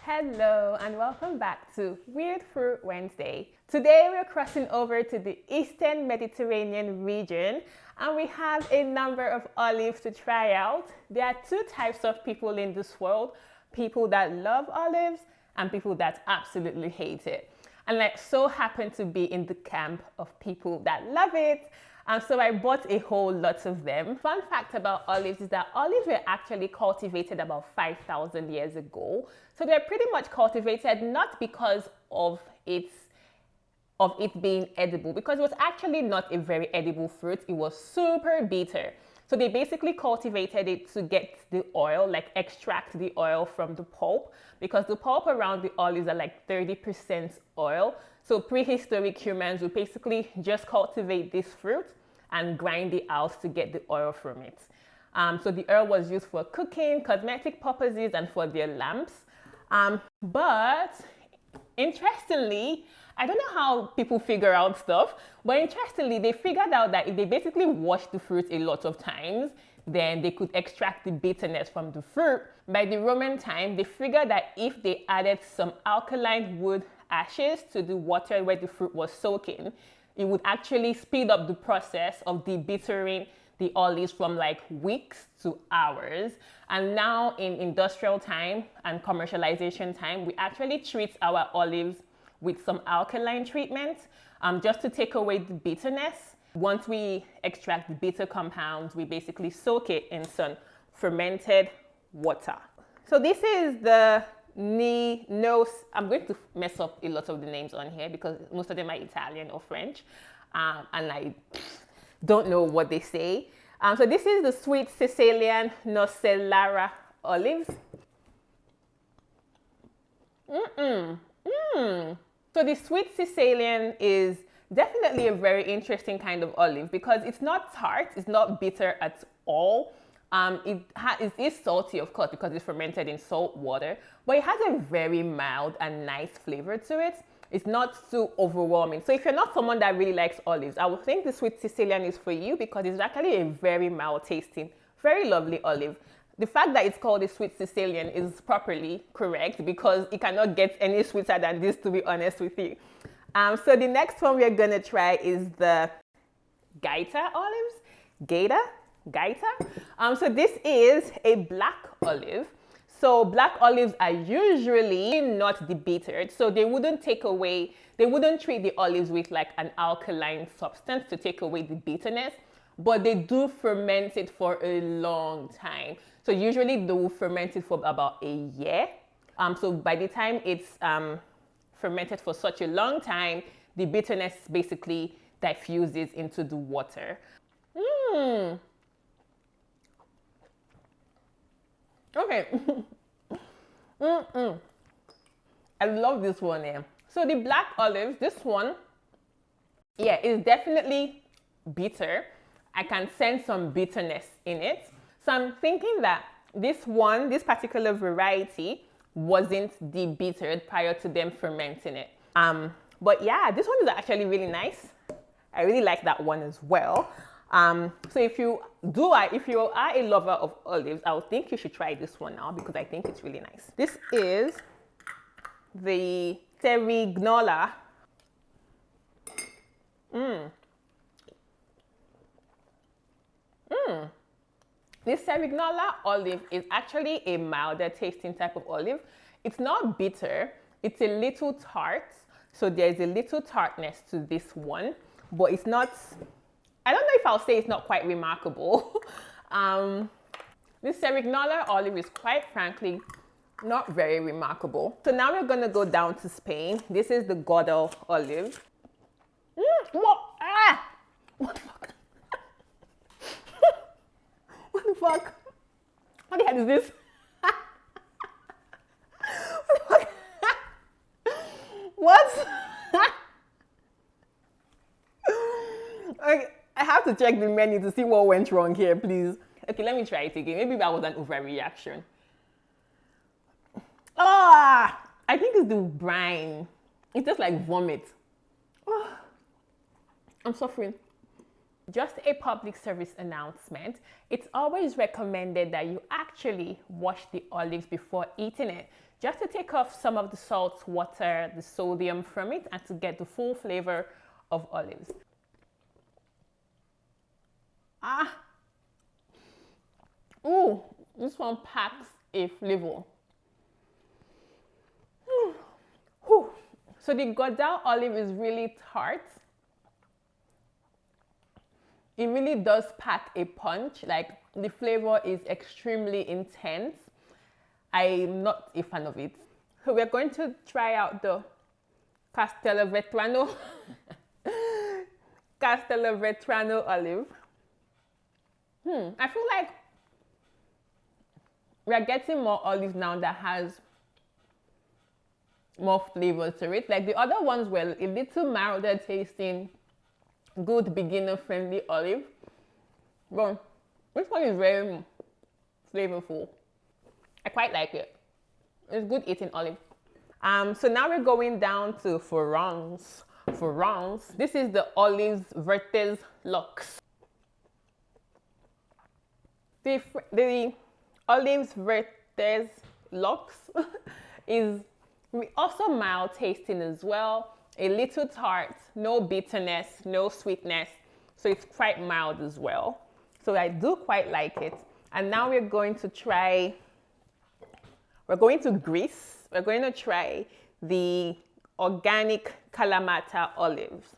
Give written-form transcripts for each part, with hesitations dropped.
Hello and welcome back to Weird Fruit Wednesday. Today we're crossing over to the Eastern Mediterranean region and we have a number of olives to try out. There are two types of people in this world, people that love olives and people that absolutely hate it. And I so happen to be in the camp of people that love it. So I bought a whole lot of them. Fun fact about olives is that olives were actually cultivated about 5,000 years ago. So they're pretty much cultivated not because of it being edible, because it was actually not a very edible fruit. It was super bitter. So they basically cultivated it to get the oil, like extract the oil from the pulp, because the pulp around the olives are like 30% oil. So prehistoric humans would basically just cultivate this fruit and grind it out to get the oil from it. So the oil was used for cooking, cosmetic purposes, and for their lamps. But interestingly, I don't know how people figure out stuff, but interestingly, they figured out that if they basically wash the fruit a lot of times, then they could extract the bitterness from the fruit. By the Roman time, they figured that if they added some alkaline wood ashes to the water where the fruit was soaking, it would actually speed up the process of debittering the olives from like weeks to hours. And now in industrial time and commercialization time, we actually treat our olives with some alkaline treatment just to take away the bitterness. Once we extract the bitter compounds, we basically soak it in some fermented water. So this is the I'm going to mess up a lot of the names on here because most of them are Italian or French, and I don't know what they say. So this is the sweet Sicilian Nocellara olives. So the sweet Sicilian is definitely a very interesting kind of olive because it's not tart, it's not bitter at all. It is salty, of course, because it's fermented in salt water, but it has a very mild and nice flavor to it. It's not too overwhelming. So if you're not someone that really likes olives, I would think the sweet Sicilian is for you because it's actually a very mild tasting, very lovely olive. The fact that it's called a sweet Sicilian is properly correct because it cannot get any sweeter than this, to be honest with you. So the next one we're gonna try is the Gaeta olives. Gaeta. So this is a black olive. So black olives are usually not debittered, so they wouldn't treat the olives with like an alkaline substance to take away the bitterness, but they do ferment it for a long time. So usually they will ferment it for about a year. So by the time it's fermented for such a long time, the bitterness basically diffuses into the water. Okay. I love this one here. So the black olives, this one, yeah, is definitely bitter. I can sense some bitterness in it. So I'm thinking that this particular variety wasn't debittered prior to them fermenting it. But yeah, this one is actually really nice. I really like that one as well. So if you are a lover of olives, I would think you should try this one now because I think it's really nice. This is the Cerignola. This Cerignola olive is actually a milder tasting type of olive. It's not bitter, it's a little tart. So there's a little tartness to this one, but it's not, I don't know if I'll say it's not quite remarkable. This Cerignola olive is quite frankly not very remarkable. So now we're gonna go down to Spain. This is the Godel olive. What the fuck? What the fuck? What the hell is this? What the fuck? What? I have to check the menu to see what went wrong here, please. Okay, let me try it again. Maybe that was an overreaction. I think it's the brine. It's just like vomit. I'm suffering. Just a public service announcement. It's always recommended that you actually wash the olives before eating it. just to take off some of the salt water, the sodium from it, and to get the full flavor of olives. Ah! Ooh, this one packs a flavor. Whew. So the Gouda olive is really tart. It really does pack a punch. Like, the flavor is extremely intense. I'm not a fan of it. So we're going to try out the Castelvetrano Castelvetrano olive. I feel like we're getting more olive now that has more flavor to it. Like, the other ones were a little milder tasting, good beginner friendly olive. But this one is very flavorful. I quite like it. It's good eating olive. So now we're going down to Florence. This is the Olives Vertes Lux. The Olives Vertes Lux is also mild tasting as well. A little tart, no bitterness, no sweetness. So it's quite mild as well. So I do quite like it. And now we're going to try, we're going to Greece. We're going to try the organic Kalamata olives.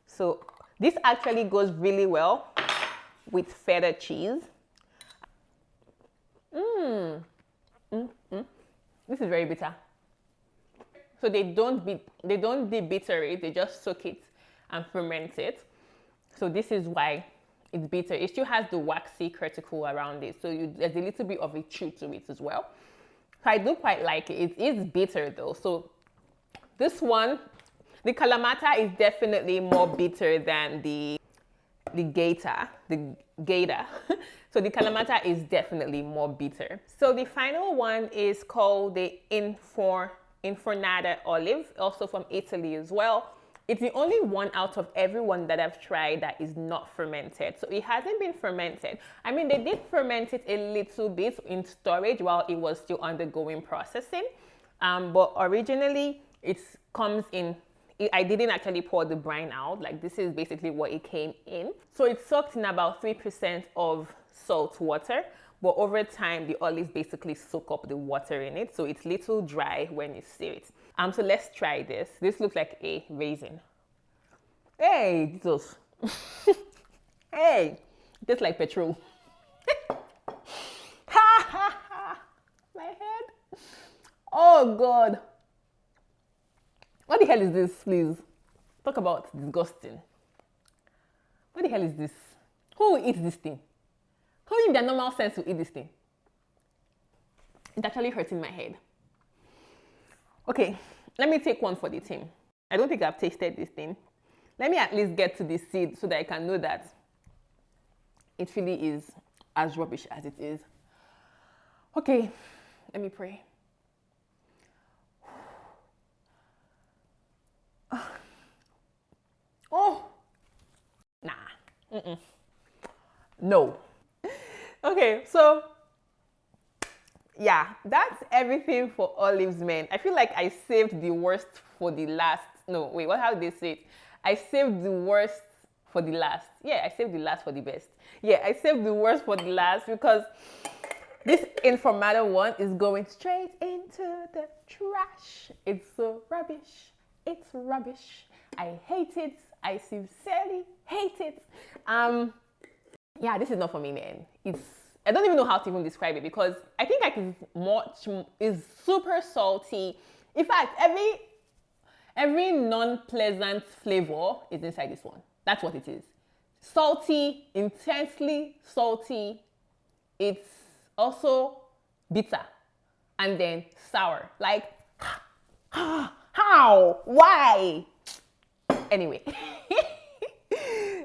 So this actually goes really well with feta cheese. This is very bitter. So they don't debitter it, they just soak it and ferment it. So this is why it's bitter. It still has the waxy cuticle around it, so there's a little bit of a chew to it as well. So I do quite like it. It is bitter though. So this one, the Kalamata is definitely more bitter than the Gator. So the Kalamata is definitely more bitter. So the final one is called the Infornata olive, also from Italy as well. It's the only one out of everyone that I've tried that is not fermented. So it hasn't been fermented. I mean, they did ferment it a little bit in storage while it was still undergoing processing. But originally it comes in, I didn't actually pour the brine out. Like, this is basically what it came in. So it's soaked in about 3% of salt water. But over time, the olives basically soak up the water in it. So it's little dry when you see it. So let's try this. This looks like a raisin. Hey, Jesus. Hey, just like petrol. Ha ha ha. My head. Oh, God. What the hell is this, please? Talk about disgusting. What the hell is this? Who will eat this thing? Who in their normal sense will eat this thing? It's actually hurting my head. Okay, let me take one for the team. I don't think I've tasted this thing. Let me at least get to the seed so that I can know that it really is as rubbish as it is. Okay, let me pray. Oh, nah, no. Okay, so yeah, that's everything for olives, man. I feel like I saved the worst for the last. No, wait, how did they say it? I saved the worst for the last. Yeah, I saved the last for the best. Yeah, I saved the worst for the last because this Informata one is going straight into the trash. It's so rubbish. It's rubbish. I hate it. I sincerely hate it. Yeah, this is not for me, man. I don't even know how to even describe it because I think it's super salty. In fact, every non-pleasant flavor is inside this one. That's what it is. Salty, intensely salty. It's also bitter and then sour. Like, how? Why? Anyway.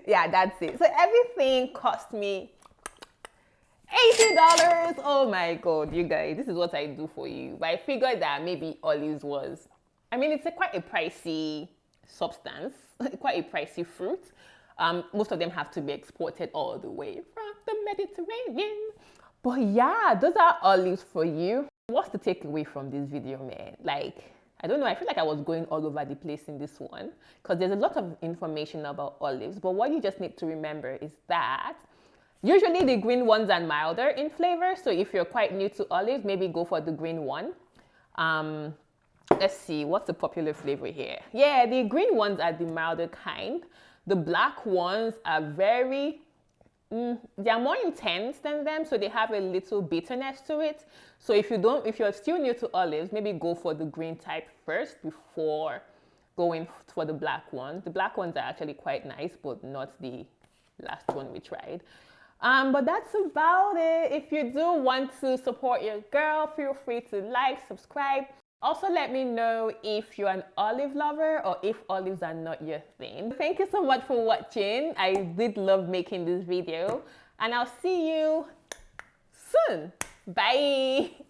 Yeah, that's it. So everything cost me $80. Oh my God, you guys, this is what I do for you. But I figured that maybe olives was, I mean, it's quite a pricey substance, quite a pricey fruit. Most of them have to be exported all the way from the Mediterranean. But yeah, those are olives for you. What's the takeaway from this video, man? Like, I don't know, I feel like I was going all over the place in this one because there's a lot of information about olives, but what you just need to remember is that usually the green ones are milder in flavor, so if you're quite new to olives, maybe go for the green one. Let's see, what's the popular flavor here? Yeah, the green ones are the milder kind. The black ones are very, they are more intense than them, so they have a little bitterness to it. So if you're still new to olives, maybe go for the green type first before going for the black ones. The black ones are actually quite nice, but not the last one we tried. But that's about it. If you do want to support your girl, feel free to like, subscribe. Also, let me know if you're an olive lover or if olives are not your thing. Thank you so much for watching. I did love making this video, and I'll see you soon. Bye.